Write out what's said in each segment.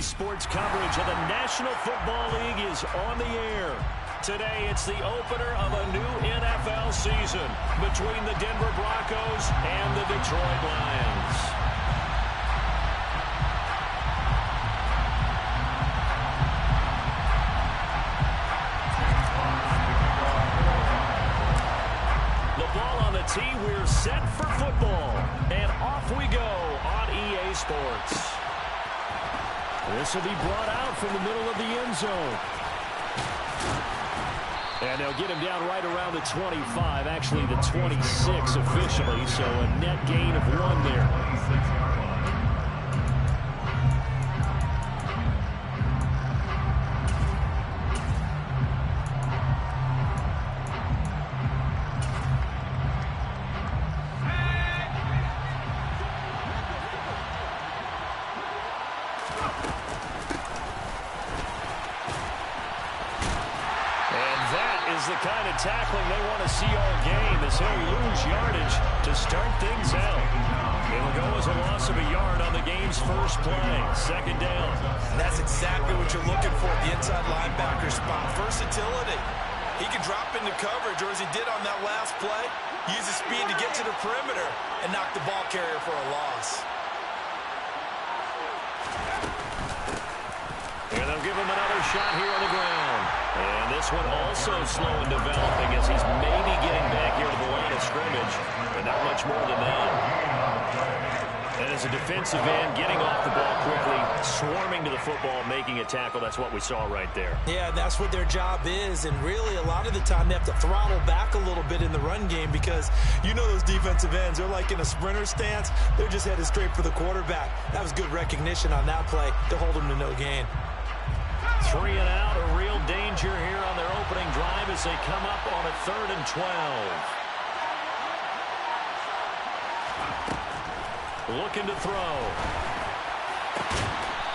EA Sports coverage of the National Football League is on the air. Today, it's the opener of a new NFL season between the Denver Broncos and the Detroit Lions. The ball on the tee, we're set for football. And off we go on EA Sports. This will be brought out from the middle of the end zone. And they'll get him down right around the 25, actually the 26 officially, so a net gain of 1 there. The kind of tackling they want to see all game as he'll lose yardage to start things out. It'll go as a loss of a yard on the game's first play. Second down. And that's exactly what you're looking for, the inside linebacker spot. Versatility. He can drop into coverage, or as he did on that last play, use his speed to get to the perimeter and knock the ball carrier for a loss. And they'll give him another shot here on the ground. And this one also slow in developing as he's maybe getting back here to the line of scrimmage, but not much more than that. And as a defensive end, getting off the ball quickly, swarming to the football, making a tackle, that's what we saw right there. Yeah, that's what their job is, and really a lot of the time they have to throttle back a little bit in the run game because you know those defensive ends, they're like in a sprinter stance, they're just headed straight for the quarterback. That was good recognition on that play to hold them to no gain. 3 and out, a real danger here on their opening drive as they come up on a 3rd and 12. Looking to throw.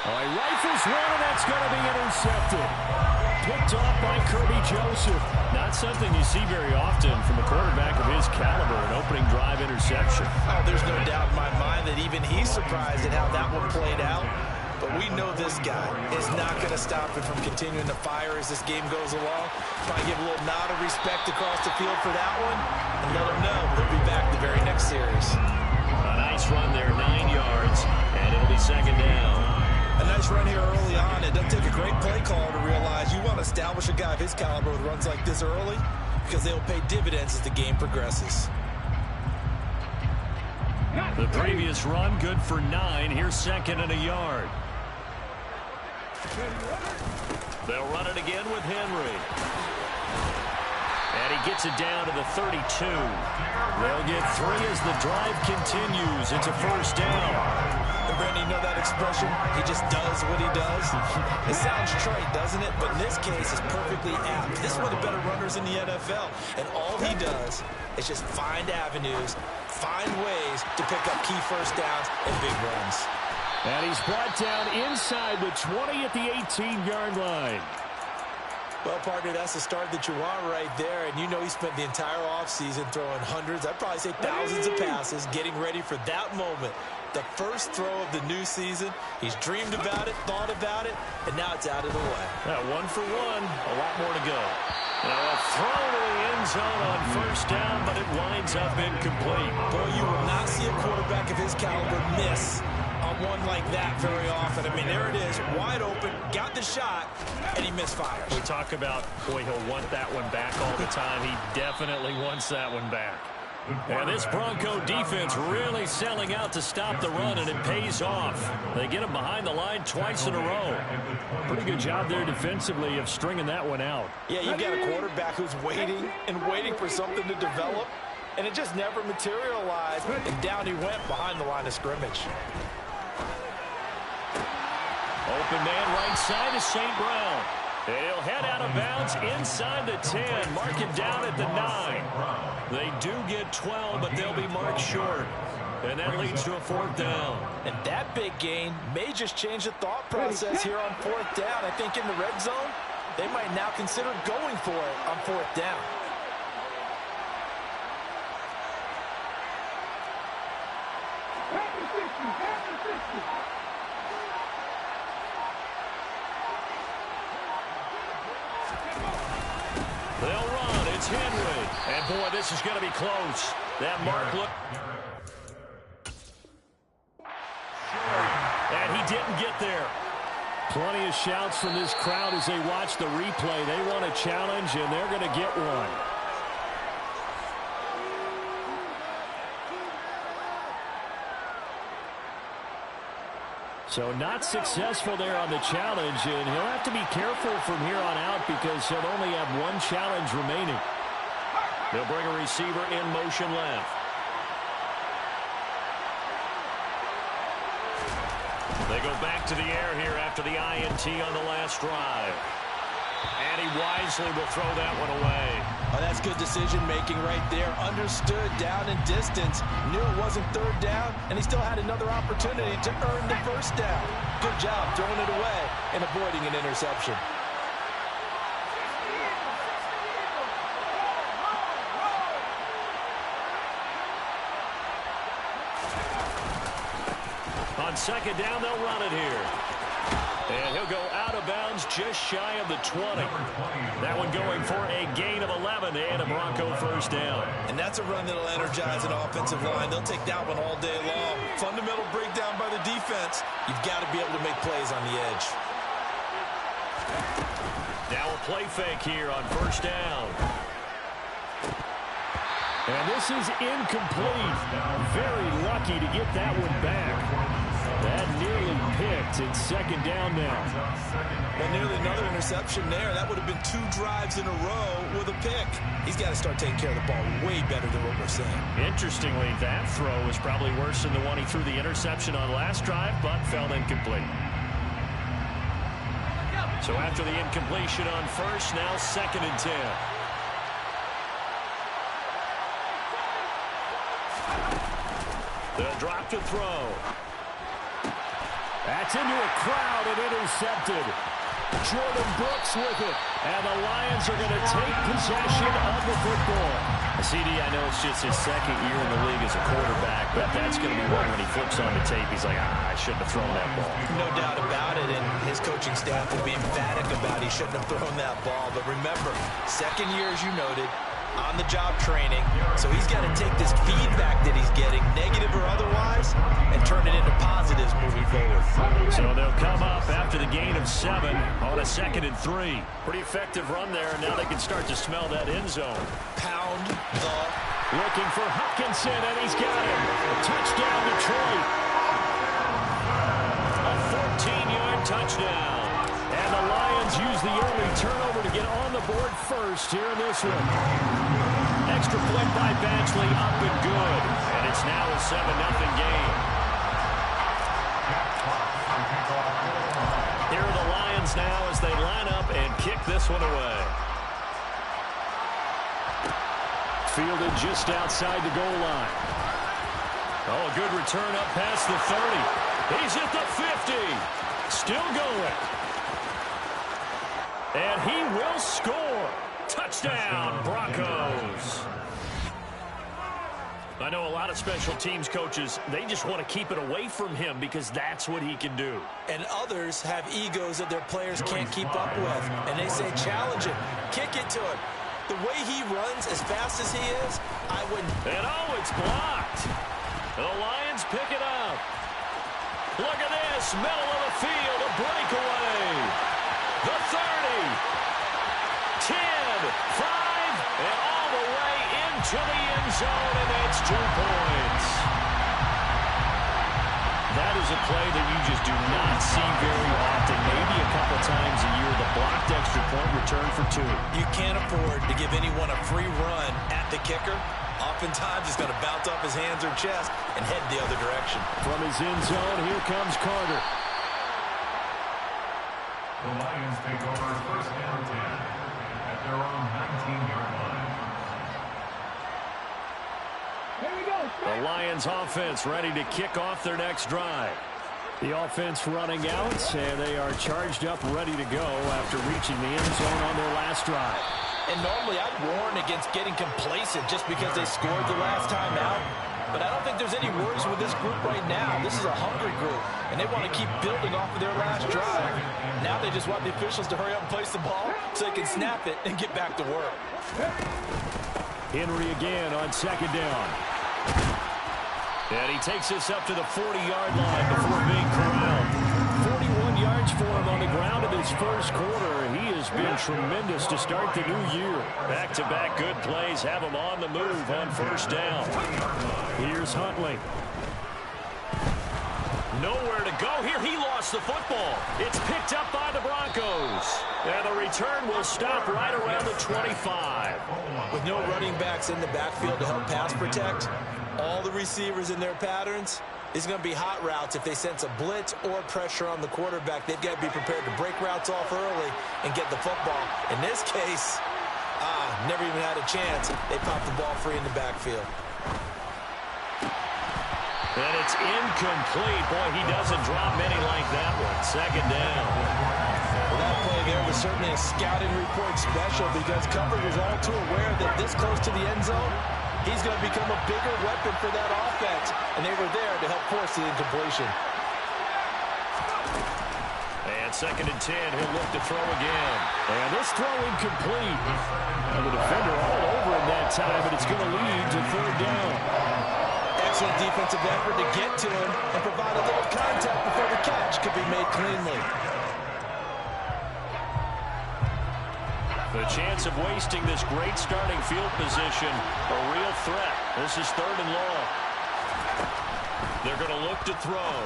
Oh, he rifles one, and that's going to be intercepted. Picked off by Kirby Joseph. Not something you see very often from a quarterback of his caliber, an opening drive interception. Oh, there's no doubt in my mind that even he's surprised at how that one played out. But we know this guy is not going to stop him from continuing to fire as this game goes along. Probably give a little nod of respect across the field for that one and let him know they'll be back the very next series. A nice run there, 9 yards, and it'll be second down. A nice run here early on. It doesn't take a great play caller to realize you want to establish a guy of his caliber with runs like this early because they'll pay dividends as the game progresses. The previous run, good for 9. Here's second and a yard. They'll run it again with Henry. And he gets it down to the 32. They'll get 3 as the drive continues. It's a first down. And Randy, you know that expression? He just does what he does. It sounds trite, doesn't it? But in this case, it's perfectly apt. This is one of the better runners in the NFL. And all he does is just find avenues, find ways to pick up key first downs and big runs. And he's brought down inside the 20 at the 18-yard line. Well, partner, that's the start that you want right there. And you know he spent the entire offseason throwing hundreds, I'd probably say thousands of passes, getting ready for that moment. The first throw of the new season. He's dreamed about it, thought about it, and now it's out of the way. 1 for 1, a lot more to go. Now a throw to the end zone on first down, but it winds up incomplete. Boy, you will not see a quarterback of his caliber miss on one like that very often. I mean, there it is, wide open, got the shot, and he misfires. We talk about, boy, he'll want that one back all the time. He definitely wants that one back. And this Bronco defense really selling out to stop the run, and it pays off. They get him behind the line twice in a row. Pretty good job there defensively of stringing that one out. Yeah, you've got a quarterback who's waiting and waiting for something to develop, and it just never materialized, and down he went behind the line of scrimmage. Open man right side is St. Brown. He'll head out of bounds inside the 10. Mark him down at the 9. They do get 12, but they'll be marked short. And that leads to a 4th down. And that big gain may just change the thought process here on 4th down. I think in the red zone, they might now consider going for it on 4th down. boy, this is going to be close. That mark look. And he didn't get there. Plenty of shouts from this crowd as they watch the replay. They want a challenge, and they're going to get one. So not successful there on the challenge, and he'll have to be careful from here on out because he'll only have one challenge remaining. They'll bring a receiver in motion left. They go back to the air here after the INT on the last drive. And he wisely will throw that one away. Oh, that's good decision-making right there. Understood down and distance. Knew it wasn't third down, and he still had another opportunity to earn the first down. Good job throwing it away and avoiding an interception. On second down, they'll run it here. And he'll go out of bounds just shy of the 20. That one going for a gain of 11 and a Bronco first down. And that's a run that'll energize an offensive line. They'll take that one all day long. Fundamental breakdown by the defense. You've got to be able to make plays on the edge. Now a play fake here on first down. And this is incomplete. Very lucky to get that one back. That nearly picked. It's second down now. Well, nearly another interception there. That would have been 2 drives in a row with a pick. He's got to start taking care of the ball way better than what we're seeing. Interestingly, that throw was probably worse than the one he threw the interception on last drive, but fell incomplete. So after the incompletion on first, now second and 10. They'll drop to throw. That's into a crowd and intercepted. Jordan Brooks with it. And the Lions are going to take possession of the football. CD, I know it's just his second year in the league as a quarterback, but that's going to be one when he flips on the tape. He's like, I shouldn't have thrown that ball. No doubt about it, and his coaching staff will be emphatic about he shouldn't have thrown that ball. But remember, second year, as you noted, on-the-job training. So he's got to take this feedback that he's getting, negative or otherwise, and turn it into positives moving forward. So they'll come up after the gain of 7 on a second and 3. Pretty effective run there, and now they can start to smell that end zone. Pound the... Looking for Hutchinson, and he's got him. Touchdown, Detroit. A 14-yard touchdown. And the Lions use the early turnover to get on the board first here in this one. Extra point by Badgley, up and good. And it's now a 7-0 game. Here are the Lions now as they line up and kick this one away. Fielded just outside the goal line. Oh, a good return up past the 30. He's at the 50. Still going. And he will score. Touchdown, Broncos. I know a lot of special teams coaches, they just want to keep it away from him because that's what he can do. And others have egos that their players can't keep up with. And they say, challenge him, kick it to him. The way he runs as fast as he is, I wouldn't. And oh, it's blocked. The Lions pick it up. Look at this, middle of the field, a breakaway. The 30, 10, 5, and all the way into the end zone, and that's 2 points. That is a play that you just do not see very often, maybe a couple times a year, the blocked extra point return for 2. You can't afford to give anyone a free run at the kicker. Oftentimes, he's going to bounce off his hands or chest and head the other direction. From his end zone, here comes Carter. The Lions take over first down 10 at their own 19-yard line. Here we go. The Lions offense ready to kick off their next drive. The offense running out, and they are charged up, ready to go after reaching the end zone on their last drive. And normally I'd warn against getting complacent just because they scored the last time out. But I don't think there's any worries with this group right now. This is a hungry group, and they want to keep building off of their last drive. Now they just want the officials to hurry up and place the ball so they can snap it and get back to work. Henry again on second down. And he takes this up to the 40-yard line before being corralled. 41 yards for him on the ground in his first quarter. He has been tremendous to start the new year. Back-to-back good plays have him on the move on first down. Here's Huntley. Nowhere to go here. He lost the football. It's picked up by the Broncos. And the return will stop right around the 25. With no running backs in the backfield to help pass protect, all the receivers in their patterns, it's going to be hot routes. If they sense a blitz or pressure on the quarterback, they've got to be prepared to break routes off early and get the football. In this case, never even had a chance. They popped the ball free in the backfield. And it's incomplete. Boy, he doesn't drop many like that one. Second down. Well, that play there was certainly a scouting report special because coverage was all too aware that this close to the end zone, he's going to become a bigger weapon for that offense. And they were there to help force the incompletion. And second and 10, he'll look to throw again. And this throw incomplete. And the defender all over him that time, but it's going to lead to third down. Excellent defensive effort to get to him and provide a little contact before the catch could be made cleanly. The chance of wasting this great starting field position, a real threat. This is third and long. They're going to look to throw.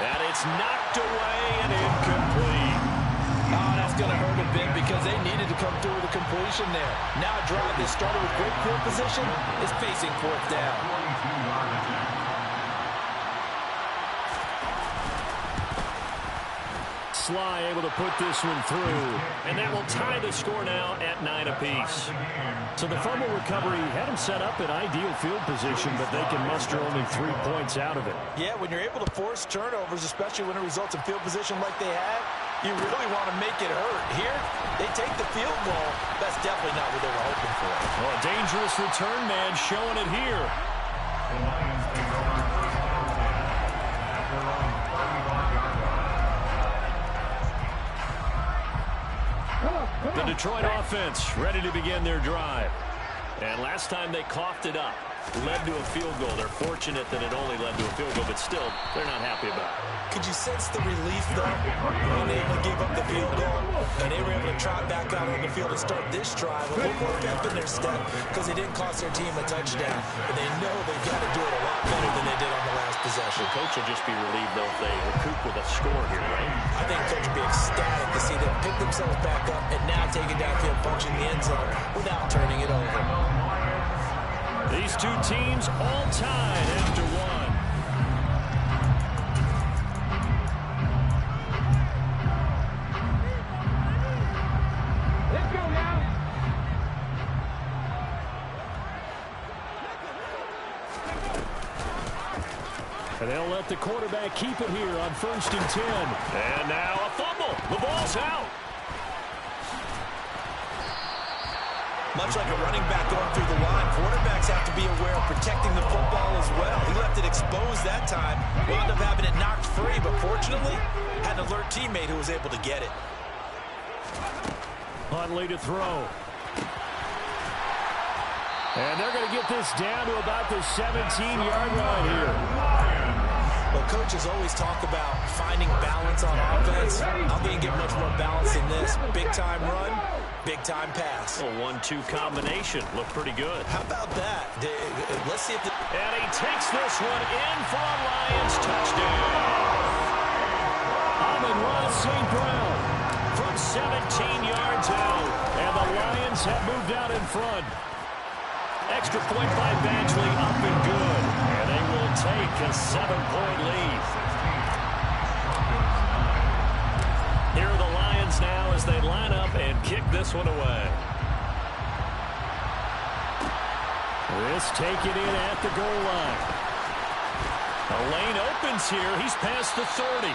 And it's knocked away and incomplete. Oh, that's going to hurt a bit because they needed to come through with a completion there. Now a drive that started with great field position is facing fourth down. Sly able to put this one through, and that will tie the score now at 9 apiece. So the fumble recovery had them set up in ideal field position, but they can muster only 3 points out of it. Yeah, when you're able to force turnovers, especially when it results in field position like they had, you really want to make it hurt. Here, they take the field goal. That's definitely not what they were hoping for. Well, a dangerous return man showing it here. The Lions take over first down at their own 31-yard line. The Detroit offense ready to begin their drive. And last time they coughed it up, led to a field goal. They're fortunate that it only led to a field goal, but still, they're not happy about it. Could you sense the relief, though, when they gave up the field goal and they were able to trot back out on the field and start this drive a little more pep in their step because they didn't cost their team a touchdown. And they know they've got to do it a lot better than they did on the last possession. The coach will just be relieved, though, if they recoup with a score here, right? I think coach will be ecstatic to see them pick themselves back up and now take it downfield, punch in the end zone without turning it over. These two teams all tied after one. Let's go now. And they'll let the quarterback keep it here on 1st and 10. And now a fumble. The ball's out. Much like a running back going through the line, quarterbacks have to be aware of protecting the football as well. He left it exposed that time, wound up having it knocked free, but fortunately, had an alert teammate who was able to get it. Huntley to throw. And they're going to get this down to about the 17-yard line here. Well, coaches always talk about finding balance on offense. I don't think you get much more balance than this. Big-time run, big-time pass. A 1-2 combination. Looked pretty good. How about that? Let's see if the... And he takes this one in for a Lions touchdown. Amon-Ra St. Brown from 17 yards out. And the Lions have moved out in front. Extra point by Badgley, up and good. And they will take a 7-point lead. Here are the Lions now as they line up and kick this one away. This taken in at the goal line. A lane opens here. He's past the 30.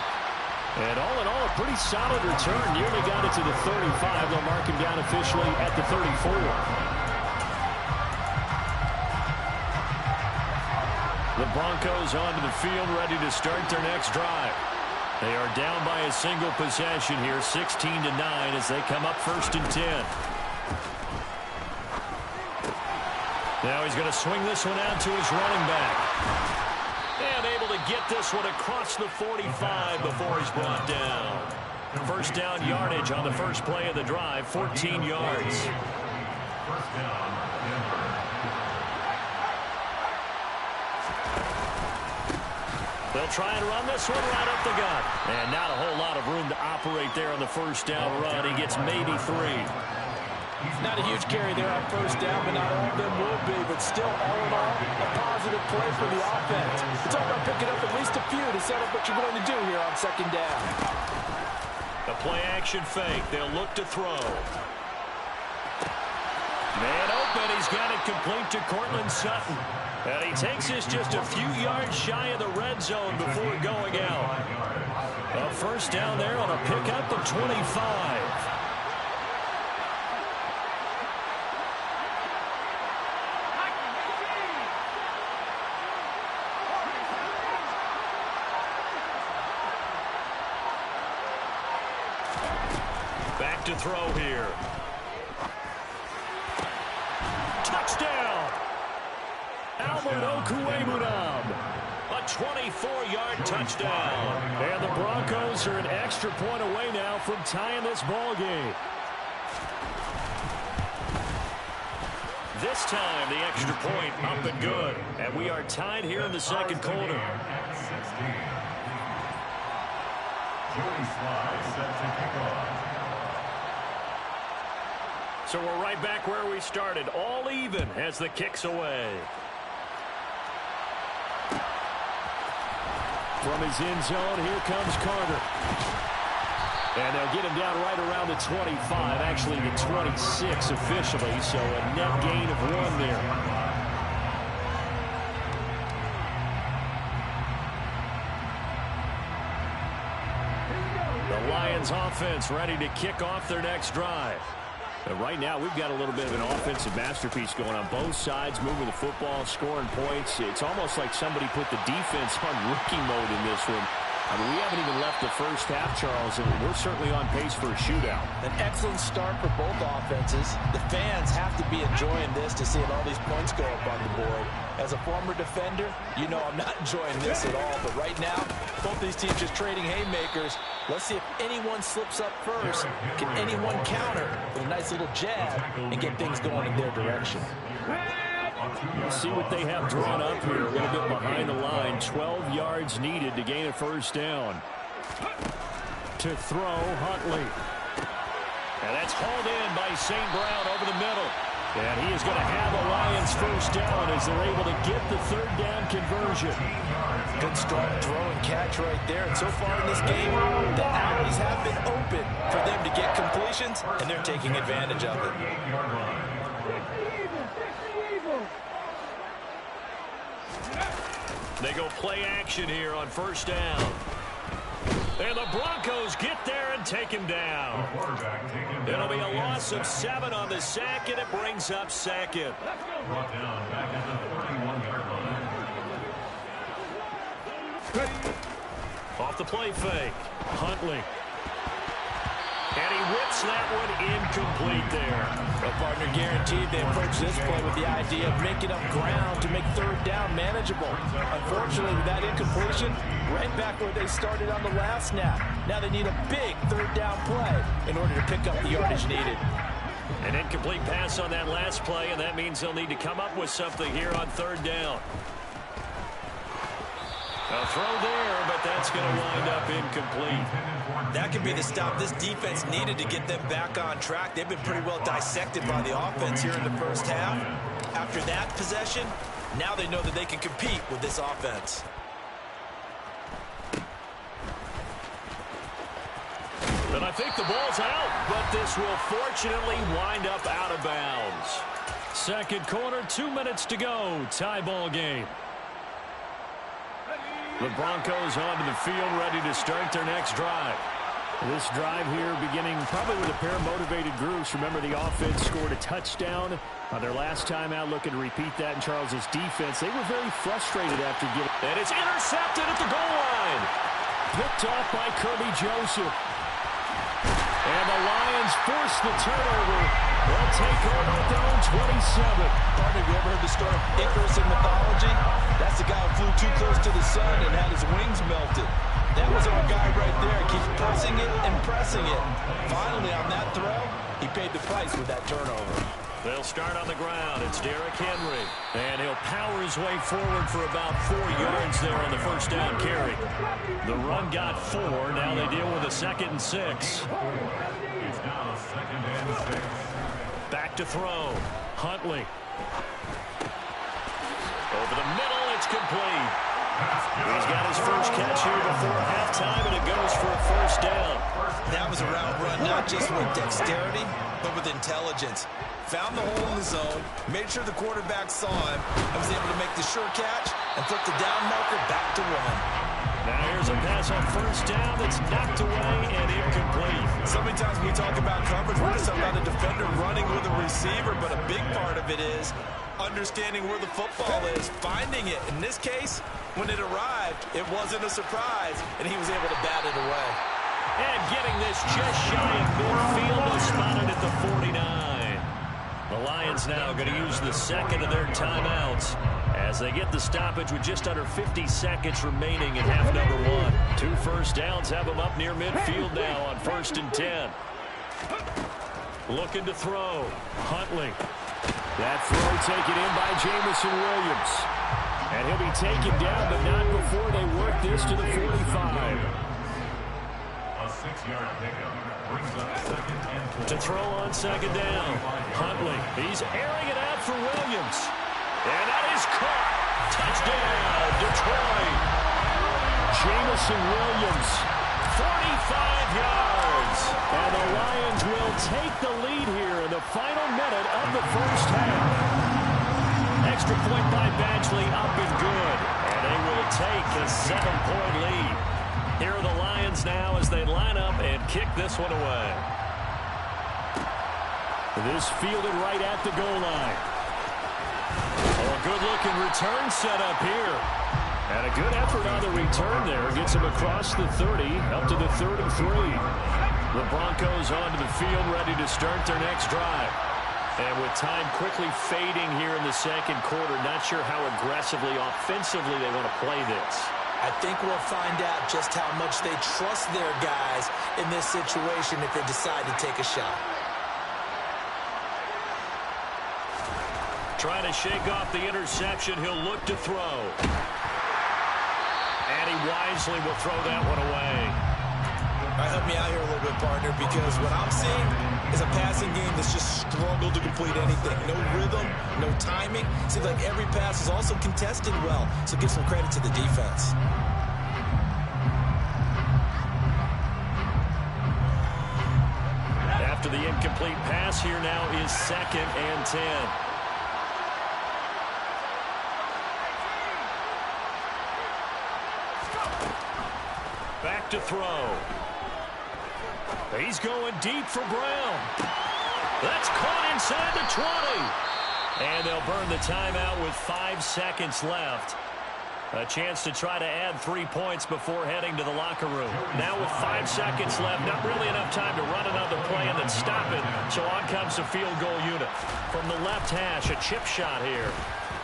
And all in all, a pretty solid return. Nearly got it to the 35. They'll mark him down officially at the 34. The Broncos onto the field, ready to start their next drive. They are down by a single possession here, 16-9, as they come up 1st and 10. Now he's going to swing this one out to his running back. And able to get this one across the 45 before he's brought down. First down yardage on the first play of the drive, 14 yards. First down, Denver. They'll try and run this one right up the gut. And not a whole lot of room to operate there on the first down run. He gets maybe 3. Not a huge carry there on first down, but not all of them will be. But still, all in all, a positive play for the offense. It's all about picking up at least a few to set up what you're going to do here on second down. A play-action fake. They'll look to throw. Man open. He's got it complete to Courtland Sutton. And he takes this just a few yards shy of the red zone before going out. A first down there on a pickup of 25. Back to throw here. Touchdown! Albert Okwuegbunam. A 24-yard touchdown. And the Broncos are an extra point away now from tying this ball game. This time, the extra point up and good. And we are tied here in the second quarter. At 16. Joey Sly set to kick off. So we're right back where we started, all even as the kick's away. From his end zone, here comes Carter. And they'll get him down right around the 25, actually the 26 officially, so a net gain of 1 there. The Lions offense ready to kick off their next drive. But right now, we've got a little bit of an offensive masterpiece going on both sides, moving the football, scoring points. It's almost like somebody put the defense on rookie mode in this one. I mean, we haven't even left the first half, Charles, and we're certainly on pace for a shootout. An excellent start for both offenses. The fans have to be enjoying this to see all these points go up on the board. As a former defender, you know I'm not enjoying this at all. But right now, both these teams just trading haymakers. Let's see if anyone slips up first. Can anyone counter with a nice little jab and get things going in their direction? We'll see what they have drawn up here. A little bit behind the line. 12 yards needed to gain a first down. To throw, Huntley. And that's hauled in by St. Brown over the middle. And he is going to have the Lions first down as they're able to get the third down conversion. Good strong throw and catch right there. And so far in this game, the alleys have been open for them to get completions, and they're taking advantage of it. They go play action here on first down. And the Broncos get there and take him down. It'll be a loss of 7 on the sack, and it brings up second. Brought down back at the 31-yard line. Off the play fake. Huntley. And he whips that one incomplete there. Well, partner, guaranteed they approach this play with the idea of making up ground to make third down manageable. Unfortunately, with that incompletion, right back where they started on the last snap. Now they need a big third down play in order to pick up the yardage needed. An incomplete pass on that last play, and that means they'll need to come up with something here on third down. A throw there, but that's going to wind up incomplete. That could be the stop this defense needed to get them back on track. They've been pretty well dissected by the offense here in the first half. After that possession, now they know that they can compete with this offense. And I think the ball's out, but this will fortunately wind up out of bounds. Second quarter, 2 minutes to go. Tie ball game. The Broncos onto the field, ready to start their next drive. This drive here beginning probably with a pair of motivated groups. Remember, the offense scored a touchdown on their last time out, looking to repeat that in Charles's defense. They were very frustrated after getting... And it's intercepted at the goal line. Picked off by Kirby Joseph. And the Lions force the turnover They'll take over at their own 27. Partner, you ever heard the story of Icarus in mythology? That's the guy who flew too close to the sun and had his wings melted. That was our guy right there. Keeps pressing it and pressing it. Finally, on that throw, he paid the price with that turnover. They'll start on the ground. It's Derrick Henry. And he'll power his way forward for about 4 yards there on the first down carry. The run got 4. Now they deal with a 2nd and 6. It's now 2nd and 6. Back to throw. Huntley. Over the middle. It's complete. He's got his first catch here before halftime, and it goes for a first down. That was a route run, not just with dexterity, but with intelligence. Found the hole in the zone, made sure the quarterback saw him, and was able to make the sure catch and flip the down marker back to 1. Now here's a pass on first down that's knocked away and incomplete. So many times when we talk about coverage, we're just talking about a defender running with a receiver, but a big part of it is understanding where the football is, finding it. In this case, when it arrived, it wasn't a surprise, and he was able to bat it away. And getting this just shy of midfield, is spotted at the 49. The Lions now going to use the second of their timeouts as they get the stoppage with just under 50 seconds remaining in half number 1. 2 first downs have them up near midfield now on 1st and 10. Looking to throw. Huntley. That throw taken in by Jamison Williams. And he'll be taken down, but not before they work this to the 45. A 6-yard pickup brings up 2nd and 4. To throw on 2nd down. Huntley. He's airing it out for Williams. And that is caught. Touchdown, Detroit. Jamison Williams. 45 yards. And the Lions will take the lead here in the final minute of the first half. Extra point by Badgley, up and good. And they will take a 7-point lead. Here are the Lions now as they line up and kick this one away. This fielded right at the goal line. Oh, a good-looking return set up here. And a good effort on the return there. Gets him across the 30, up to the 3rd and 3. The Broncos onto the field, ready to start their next drive. And with time quickly fading here in the second quarter, not sure how aggressively, offensively they want to play this. I think we'll find out just how much they trust their guys in this situation if they decide to take a shot. Trying to shake off the interception, he'll look to throw. And he wisely will throw that one away. All right, help me out here a little bit, partner, because what I'm seeing is a passing game that's just struggled to complete anything. No rhythm, no timing. Seems like every pass is also contested well, so give some credit to the defense. After the incomplete pass, here now is 2nd and 10. Back to throw. He's going deep for Brown. That's caught inside the 20. And they'll burn the timeout with 5 seconds left. A chance to try to add 3 points before heading to the locker room. Now with 5 seconds left, not really enough time to run another play and then stop it. So on comes the field goal unit. From the left hash, a chip shot here.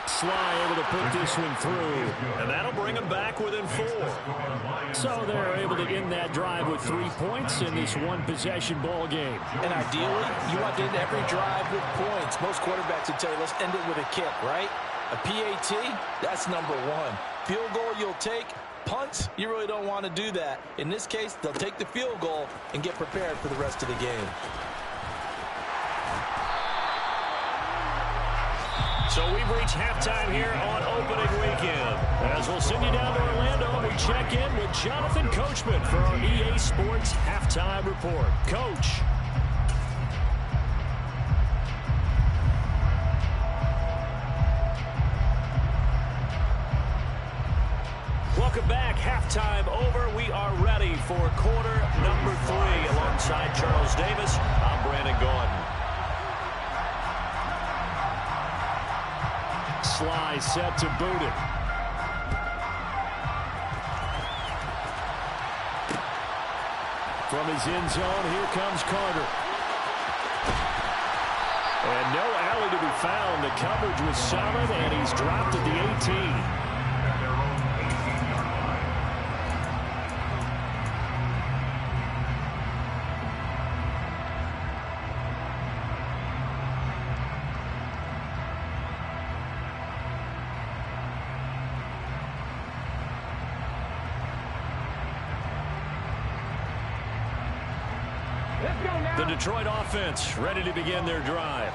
Sly able to put this one through, and that'll bring them back within 4. So they're able to end that drive with 3 points in this one-possession ball game. And ideally, you want to end every drive with points. Most quarterbacks would tell you, let's end it with a kick, right? A PAT, that's number 1. Field goal you'll take. Punts, you really don't want to do that. In this case, they'll take the field goal and get prepared for the rest of the game. So we've reached halftime here on opening weekend. As we'll send you down to Orlando, we check in with Jonathan Coachman for our EA Sports Halftime Report. Coach. Welcome back. Halftime over. We are ready for quarter number 3. Alongside Charles Davis, I'm Brandon Gaudin. Sly set to boot it. From his end zone, here comes Carter. And no alley to be found. The coverage was solid, and he's dropped at the 18. The Detroit offense ready to begin their drive.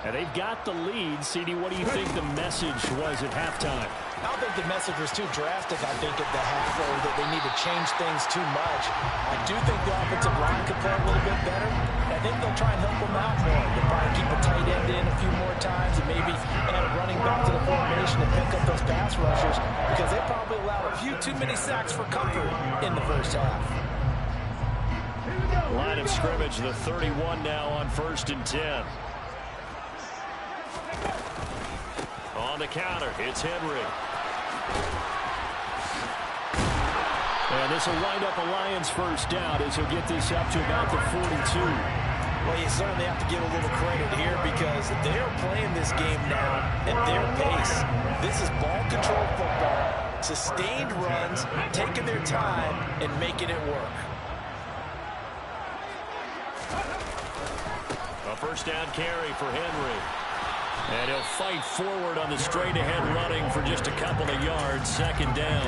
And they've got the lead. CD, what do you think the message was at halftime? I don't think the message was too drastic, I think, at the half, or that they need to change things too much. I do think the offensive line could play a little bit better. I think they'll try and help them out more. They'll probably keep a tight end in a few more times and maybe add a running back to the formation to pick up those pass rushers, because they probably allowed a few too many sacks for comfort in the first half. Line of scrimmage, the 31 now on 1st and 10. On the counter, it's Henry. And this will wind up a Lions first down as he'll get this up to about the 42. Well, you certainly have to give a little credit here because they're playing this game now at their pace. This is ball control football, sustained runs, taking their time and making it work. A first down carry for Henry. And he'll fight forward on the straight-ahead running for just a couple of yards. 2nd down.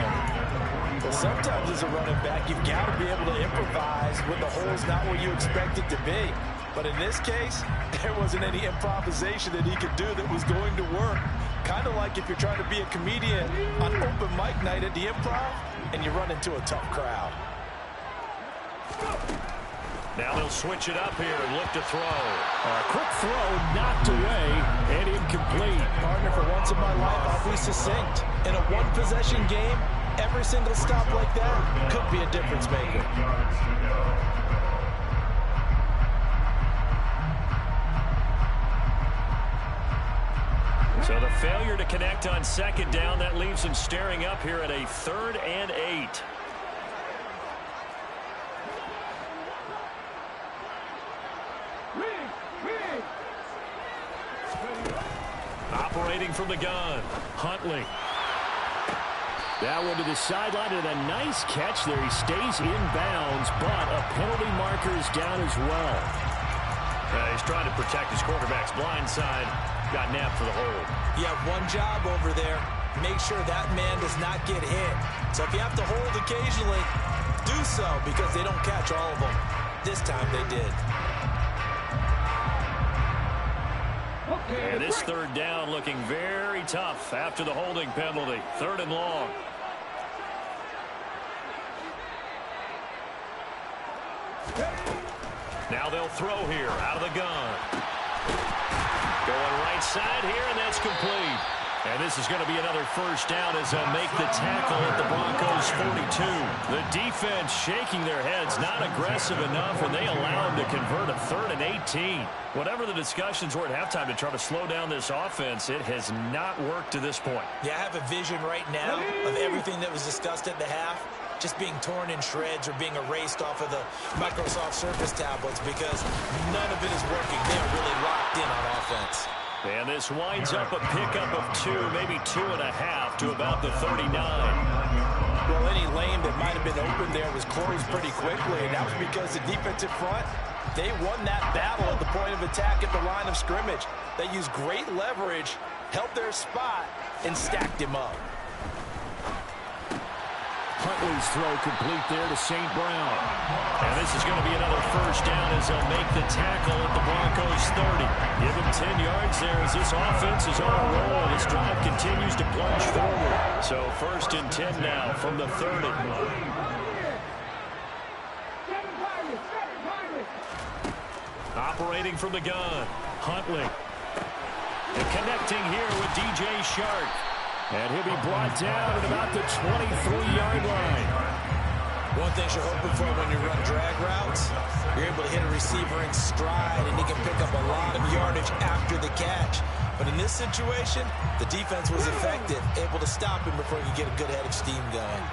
Well, sometimes as a running back, you've got to be able to improvise when the hole's not where you expect it to be. But in this case, there wasn't any improvisation that he could do that was going to work. Kind of like if you're trying to be a comedian on open mic night at the Improv and you run into a tough crowd. Now they'll switch it up here and look to throw. A quick throw knocked away and incomplete. Partner, for once in my life, I'll be succinct. In a one-possession game, every single stop like that could be a difference maker. So the failure to connect on 2nd down, that leaves him staring up here at a 3rd and 8. Operating from the gun, Huntley. That one to the sideline, and a nice catch there. He stays in bounds, but a penalty marker is down as well. He's trying to protect his quarterback's blind side. Got nabbed for the hold. You have one job over there. Make sure that man does not get hit. So if you have to hold occasionally, do so, because they don't catch all of them. This time they did. And this 3rd down looking very tough after the holding penalty. 3rd and long. Now they'll throw here out of the gun. Going right side here, and that's complete. And this is going to be another first down as they'll make the tackle at the Broncos' 42. The defense shaking their heads, not aggressive enough, and they allow them to convert a 3rd and 18. Whatever the discussions were at halftime to try to slow down this offense, it has not worked to this point. Yeah, I have a vision right now of everything that was discussed at the half just being torn in shreds or being erased off of the Microsoft Surface tablets because none of it is working. They are really locked in on offense. And this winds up a pickup of 2, maybe 2.5 to about the 39. Well, any lane that might have been open there was closed pretty quickly, and that was because the defensive front, they won that battle at the point of attack at the line of scrimmage. They used great leverage, held their spot, and stacked him up. Huntley's throw complete there to St. Brown. And this is going to be another first down as they'll make the tackle at the Broncos' 30. Give him 10 yards there as this offense is on a roll. This drive continues to plunge forward. So 1st and 10 now from the 30. Operating from the gun, Huntley. And connecting here with DJ Shark. And he'll be brought down at about the 23-yard line. One thing you're hoping for when you run drag routes, you're able to hit a receiver in stride, and he can pick up a lot of yardage after the catch. But in this situation, the defense was effective, able to stop him before he could get a good head of steam going.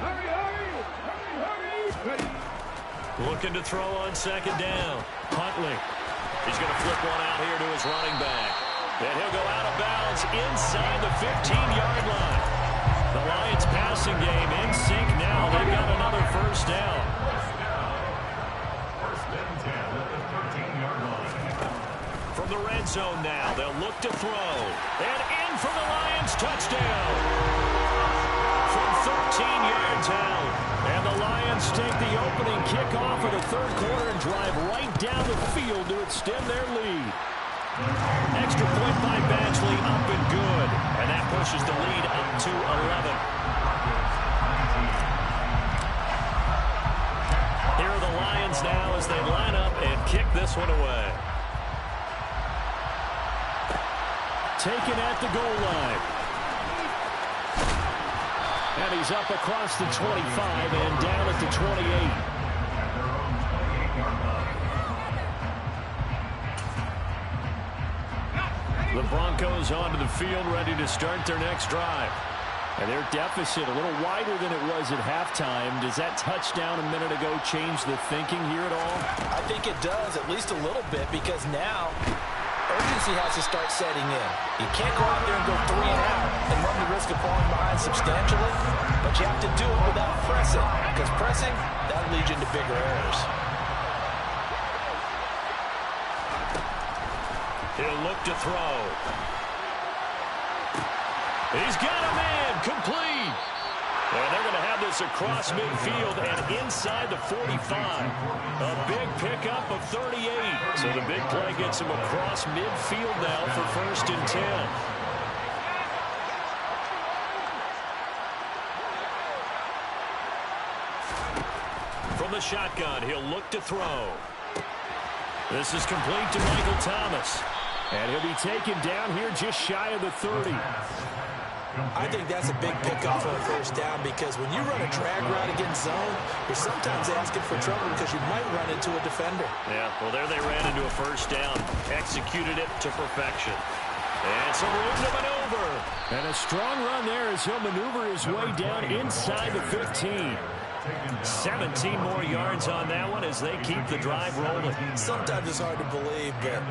Looking to throw on 2nd down. Huntley. He's going to flip one out here to his running back. And he'll go out of bounds inside the 15-yard line. The Lions passing game in sync now. They've got another first down. First and 10 at the 13-yard line. From the red zone now, they'll look to throw. And in for the Lions, touchdown. From 13 yards out. And the Lions take the opening kickoff of the third quarter and drive right down the field to extend their lead. Extra point by Badgley, up and good. And that pushes the lead up to 11. Here are the Lions now as they line up and kick this one away. Taken at the goal line. And he's up across the 25 and down at the 28. The Broncos onto the field, ready to start their next drive. And their deficit a little wider than it was at halftime. Does that touchdown a minute ago change the thinking here at all? I think it does, at least a little bit, because now urgency has to start setting in. You can't go out there and go 3 and out and run the risk of falling behind substantially, but you have to do it without pressing, because pressing, that leads you into bigger errors. He'll look to throw. He's got a man, complete. And they're going to have this across midfield and inside the 45. A big pickup of 38. So the big play gets him across midfield now for first and 10. From the shotgun, he'll look to throw. This is complete to Michael Thomas. And he'll be taken down here just shy of the 30. I think that's a big pickoff on a first down, because when you run a drag route against zone, you're sometimes asking for trouble because you might run into a defender. Yeah, well, there they ran into a first down. Executed it to perfection. And some room to maneuver. And a strong run there as he'll maneuver his way down inside the 15. 17 more yards on that one as they keep the drive rolling. Sometimes it's hard to believe, but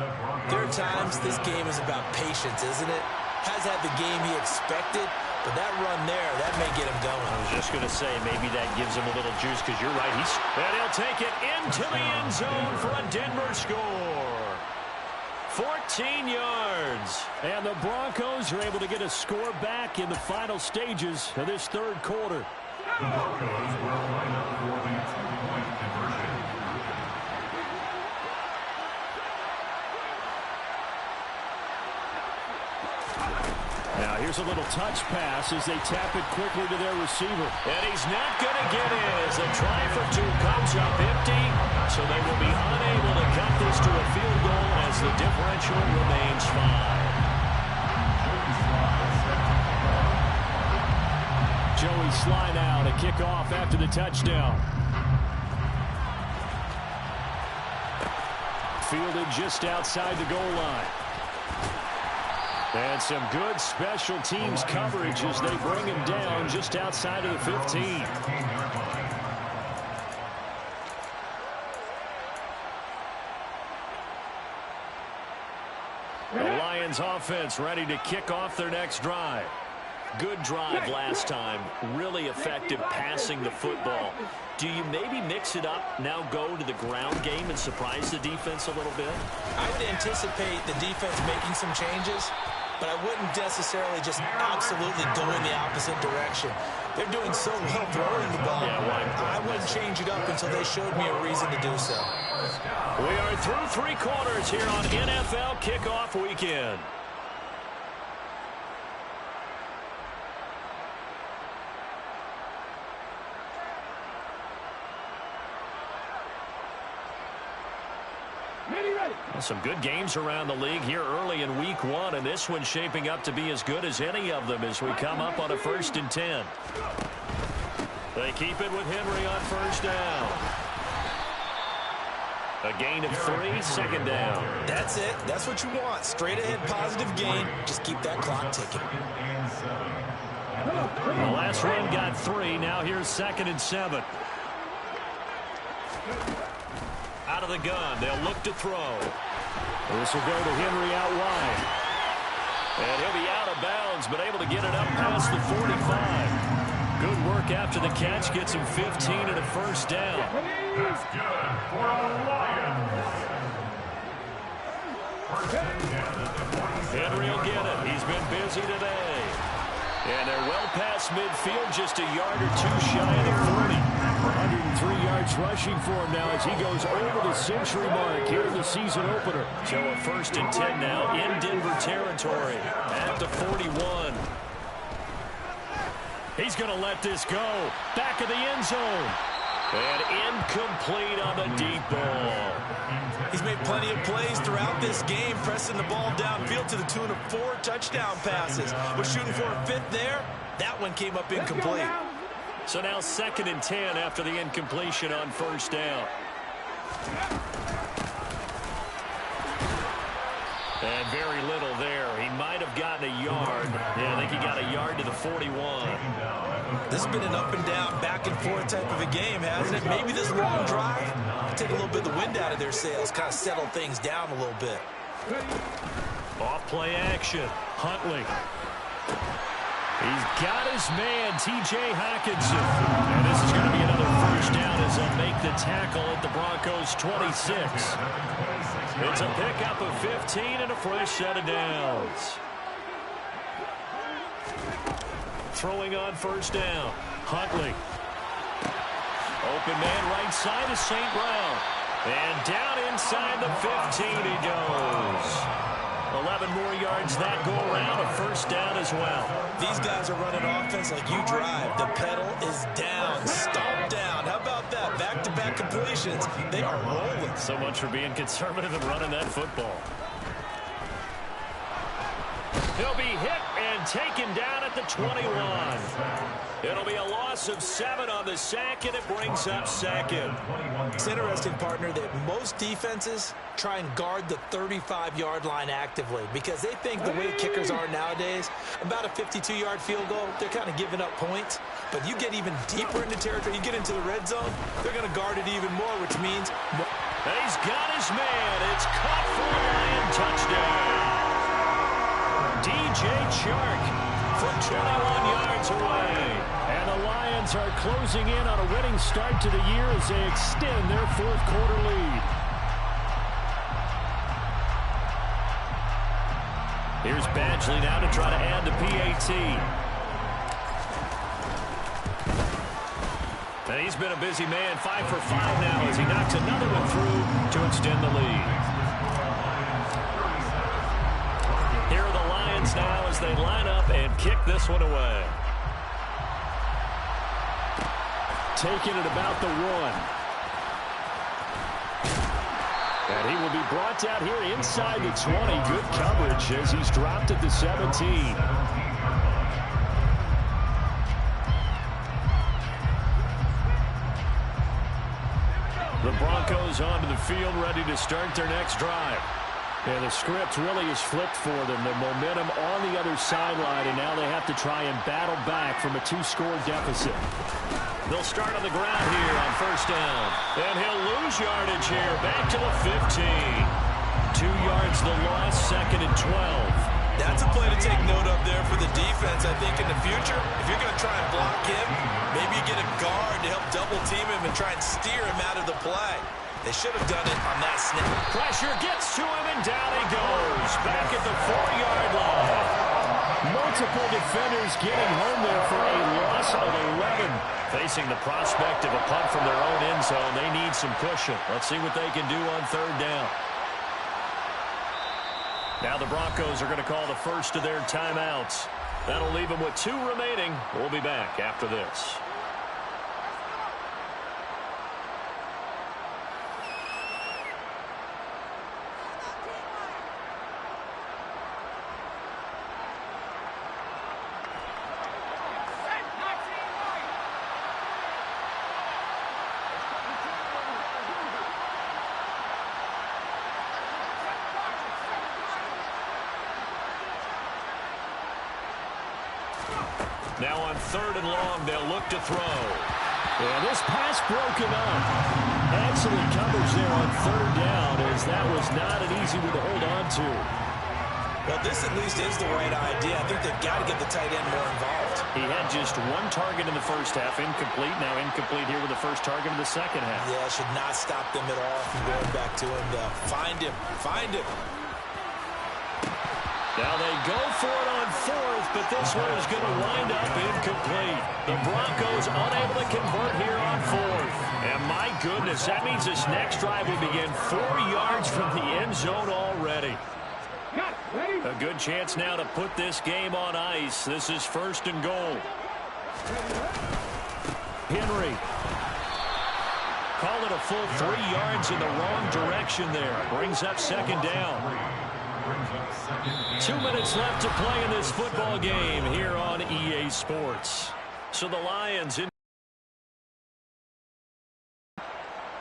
there are times this game is about patience, isn't it? Has had the game he expected, but that run there, that may get him going. I was just going to say, maybe that gives him a little juice, because you're right. And he'll take it into the end zone for a Denver score. 14 yards. And the Broncos are able to get a score back in the final stages of this third quarter. The Broncos will line up for the 2-point conversion. Now here's a little touch pass as they tap it quickly to their receiver. And he's not going to get in as the try for 2 comes up empty. So they will be unable to cut this to a field goal as the differential remains 5. Joey Slye now to kick off after the touchdown. Fielded just outside the goal line. And some good special teams coverage as they bring him down just outside of the 15. The Lions offense ready to kick off their next drive. Good drive last time. Really effective passing the football. Do you maybe mix it up, now go to the ground game and surprise the defense a little bit? I would anticipate the defense making some changes, but I wouldn't necessarily just absolutely go in the opposite direction. They're doing so well throwing the ball. I wouldn't change it up until they showed me a reason to do so. We are through 3 quarters here on NFL Kickoff Weekend. Some good games around the league here early in week 1, and this one's shaping up to be as good as any of them as we come up on a 1st and 10. They keep it with Henry on first down. A gain of 3, 2nd down. That's it. That's what you want. Straight ahead positive gain. Just keep that clock ticking. The last run got 3. Now here's 2nd and 7. Out of the gun. They'll look to throw. This will go to Henry out wide. And he'll be out of bounds, but able to get it up past the 45. Good work after the catch. Gets him 15 and a first down. That's good for the Lions. Henry will get it. He's been busy today. And they're well past midfield, just a yard or two shy of the 40. 103 yards rushing for him now as he goes over the century mark here in the season opener. So a 1st and 10 now in Denver territory at the 41. He's going to let this go. Back of the end zone. And incomplete on the deep ball. He's made plenty of plays throughout this game, pressing the ball downfield to the tune of 4 touchdown passes. We're shooting for a 5th there. That one came up incomplete. So now 2nd and 10 after the incompletion on 1st down. And very little there. He might have gotten a yard. Yeah, I think he got a yard to the 41. This has been an up and down, back and forth type of a game, hasn't it? Maybe this long drive will take a little bit of the wind out of their sails, kind of settle things down a little bit. Off play action. Huntley. He's got his man, T.J. Hockenson. And this is going to be another first down as they'll make the tackle at the Broncos' 26. It's a pickup of 15 and a fresh set of downs. Throwing on 1st down. Huntley. Open man right side of St. Brown. And down inside the 15 he goes. 11 more yards that go around, a 1st down as well. These guys are running offense like you drive. The pedal is down, stomp down. How about that? Back-to-back completions. They are rolling. So much for being conservative and running that football. He'll be hit and taken down at the 21. It'll be a loss of 7 on the sack, and it brings up 2nd. It's interesting, partner, that most defenses try and guard the 35-yard line actively because they think the way kickers are nowadays, about a 52-yard field goal, they're kind of giving up points. But you get even deeper into territory, you get into the red zone, they're going to guard it even more, which means... He's got his man. It's caught for a Lion touchdown. DJ Chark from 21 yards away. And the Lions are closing in on a winning start to the year as they extend their 4th quarter lead. Here's Badgley now to try to add the PAT. And he's been a busy man, 5 for 5 now as he knocks another one through to extend the lead. Here are the Lions now as they line up and kick this one away. Taking it about the 1. And he will be brought out here inside the 20. Good coverage as he's dropped at the 17. The Broncos onto the field, ready to start their next drive. And the script really is flipped for them. The momentum on the other sideline, and now they have to try and battle back from a 2-score deficit. They'll start on the ground here on 1st down. And he'll lose yardage here, back to the 15. 2 yards the loss, 2nd and 12. That's a play to take note of there for the defense, I think, in the future. If you're going to try and block him, maybe you get a guard to help double-team him and try and steer him out of the play. They should have done it on that snap. Pressure gets to him, and down he goes. Back at the 4-yard line. Multiple defenders getting home there for a loss of 11. Facing the prospect of a punt from their own end zone, they need some cushion. Let's see what they can do on 3rd down. Now the Broncos are going to call the first of their timeouts. That'll leave them with 2 remaining. We'll be back after this. Now on 3rd and long, they'll look to throw. And this pass broken up. Excellent coverage there on 3rd down, as that was not an easy one to hold on to. Well, this at least is the right idea. I think they've got to get the tight end more involved. He had just one target in the first half, incomplete. Now incomplete here with the first target of the second half. Yeah, should not stop them at all from going back to him, though. Find him. Find him. Now they go for it on fourth, but this one is going to wind up incomplete. The Broncos unable to convert here on fourth. And my goodness, that means this next drive will begin 4 yards from the end zone already. A good chance now to put this game on ice. This is first and goal. Henry. Call it a full 3 yards in the wrong direction there. Brings up second down. 2 minutes left to play in this football game here on EA Sports. So the Lions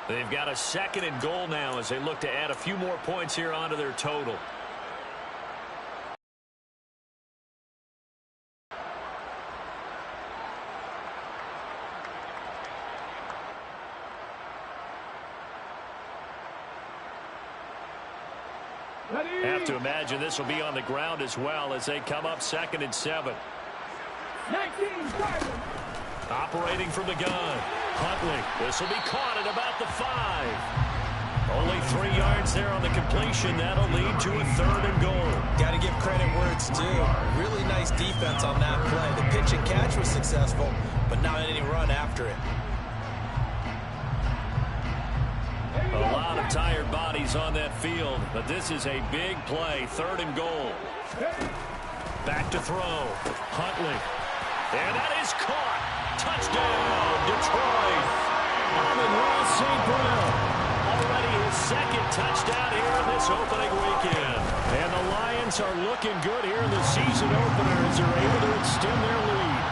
they've got a second and goal now as they look to add a few more points here onto their total. Have to imagine this will be on the ground as well as they come up second and 7. Operating from the gun. Huntley. This will be caught at about the 5. Only 3 yards there on the completion. That'll lead to a third and goal. Got to give credit where it's due. Really nice defense on that play. The pitch and catch was successful, but not any run after it. A lot of tired bodies on that field, but this is a big play. Third and goal. Back to throw. Huntley. And that is caught. Touchdown, Detroit. Amon-Ra St. Brown. Already his second touchdown here in this opening weekend. And the Lions are looking good here in the season opener as they're able to extend their lead.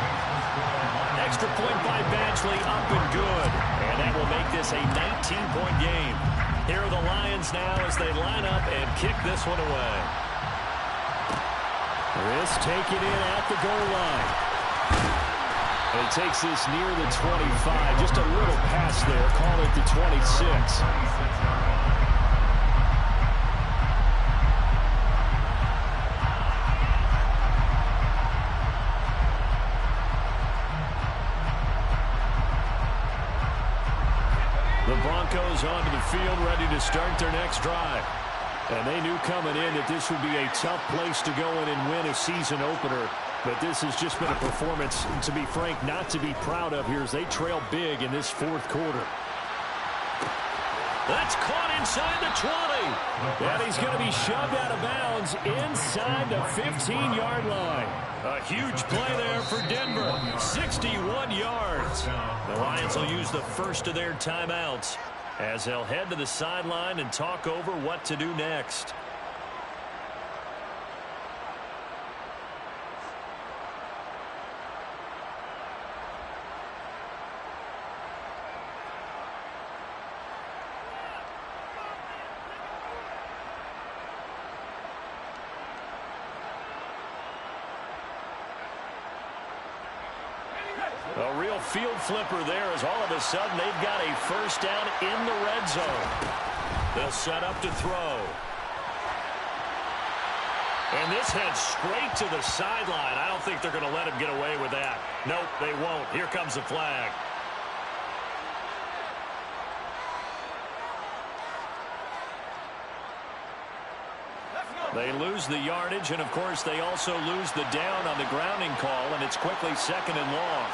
Extra point by Badgley, up and good. And that will make this a 19-point game. Here are the Lions now as they line up and kick this one away. This taken in at the goal line. And he takes this near the 25. Just a little pass there. Call it the 26. The Broncos onto the field, ready to start their next drive. And they knew coming in that this would be a tough place to go in and win a season opener. But this has just been a performance, to be frank, not to be proud of here as they trail big in this fourth quarter. That's caught inside the 20. And he's going to be shoved out of bounds inside the 15-yard line. A huge play there for Denver. 61 yards. The Lions will use the first of their timeouts as they'll head to the sideline and talk over what to do next. A real field flipper there as all of a sudden they've got a first down in the red zone. They'll set up to throw. And this heads straight to the sideline. I don't think they're going to let him get away with that. Nope, they won't. Here comes the flag. They lose the yardage, and, of course, they also lose the down on the grounding call, and it's quickly second and long.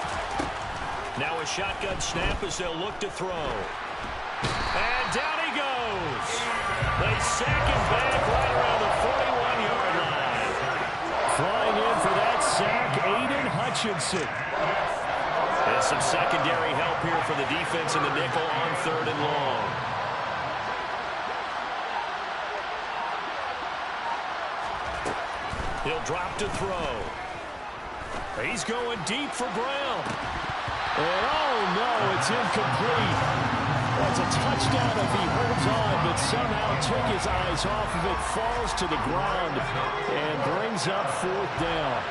Now a shotgun snap as they'll look to throw. And down he goes. They sack him back right around the 41-yard line. Flying in for that sack, Aiden Hutchinson. And some secondary help here for the defense in the nickel on third and long. He'll drop to throw. He's going deep for Brown. And oh no, it's incomplete. Well, it's a touchdown if he holds on, but somehow took his eyes off of it, falls to the ground, and brings up fourth down.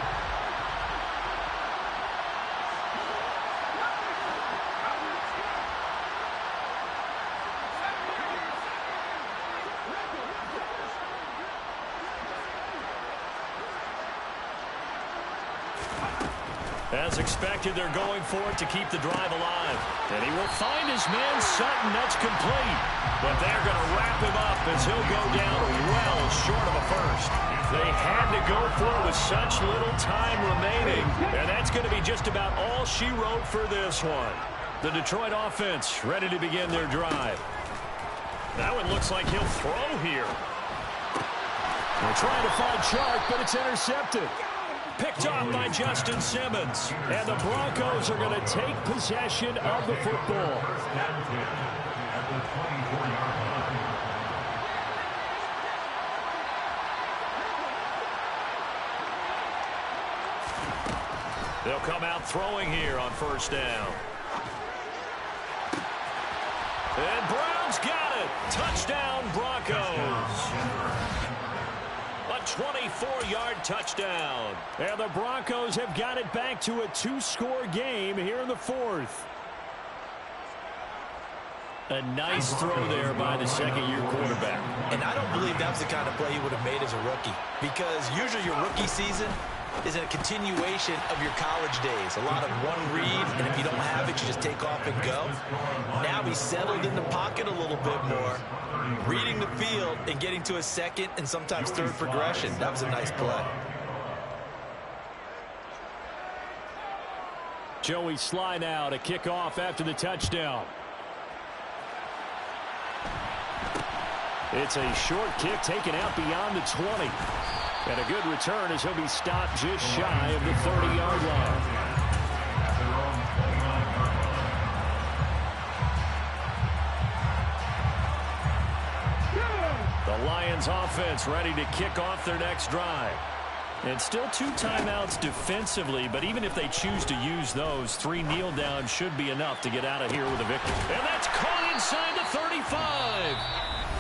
As expected, they're going for it to keep the drive alive. And he will find his man, Sutton. That's complete. But they're going to wrap him up as he'll go down well short of a first. They had to go for it with such little time remaining. And that's going to be just about all she wrote for this one. The Detroit offense ready to begin their drive. That one looks like he'll throw here. They're trying to find Chark, but it's intercepted. Picked off by Justin Simmons. And the Broncos are going to take possession of the football. First down 10 at the 24-yard line. They'll come out throwing here on first down. And Brown's got it. Touchdown, Broncos. A 24-yard touchdown. And the Broncos have got it back to a two-score game here in the fourth. A nice throw there by the second-year quarterback. And I don't believe that was the kind of play he would have made as a rookie. Because usually your rookie season is a continuation of your college days. A lot of one read, and if you don't have it, you just take off and go. Now he's settled in the pocket a little bit more, reading the field and getting to a second and sometimes third progression. That was a nice play. Joey Sly now to kick off after the touchdown. It's a short kick taken out beyond the 20. And a good return as he'll be stopped just shy of the 30-yard line. The Lions offense ready to kick off their next drive. And still 2 timeouts defensively, but even if they choose to use those, 3 kneel downs should be enough to get out of here with a victory. And that's caught inside the 35.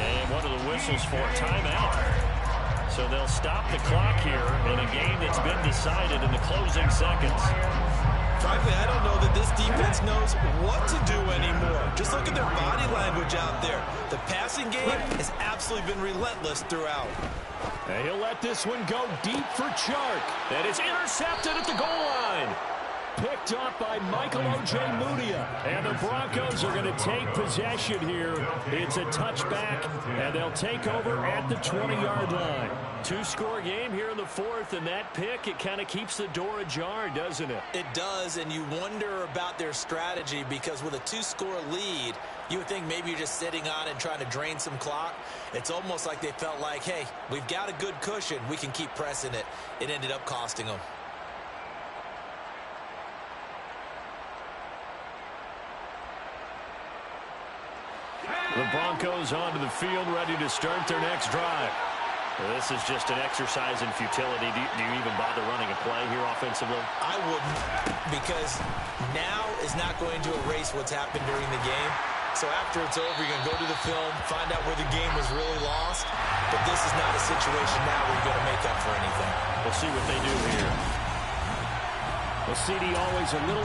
And one of the whistles for timeout. So they'll stop the clock here in a game that's been decided in the closing seconds. Frankly, I don't know that this defense knows what to do anymore. Just look at their body language out there. The passing game has absolutely been relentless throughout. And he'll let this one go deep for Chark. And it's intercepted at the goal line. Picked up by Michael Ojemudia. And the Broncos are going to take possession here. It's a touchback, and they'll take over at the 20-yard line. 2-score game here in the fourth, and that pick, it kind of keeps the door ajar, doesn't it? It does, and you wonder about their strategy because with a 2-score lead, you would think maybe you're just sitting on it and trying to drain some clock. It's almost like they felt like, hey, we've got a good cushion. We can keep pressing it. It ended up costing them. The Broncos onto the field, ready to start their next drive. This is just an exercise in futility. Do you even bother running a play here offensively? I wouldn't, because now is not going to erase what's happened during the game. So after it's over, you're going to go to the film, find out where the game was really lost. But this is not a situation now where you're going to make up for anything. We'll see what they do here. Well, CD always a little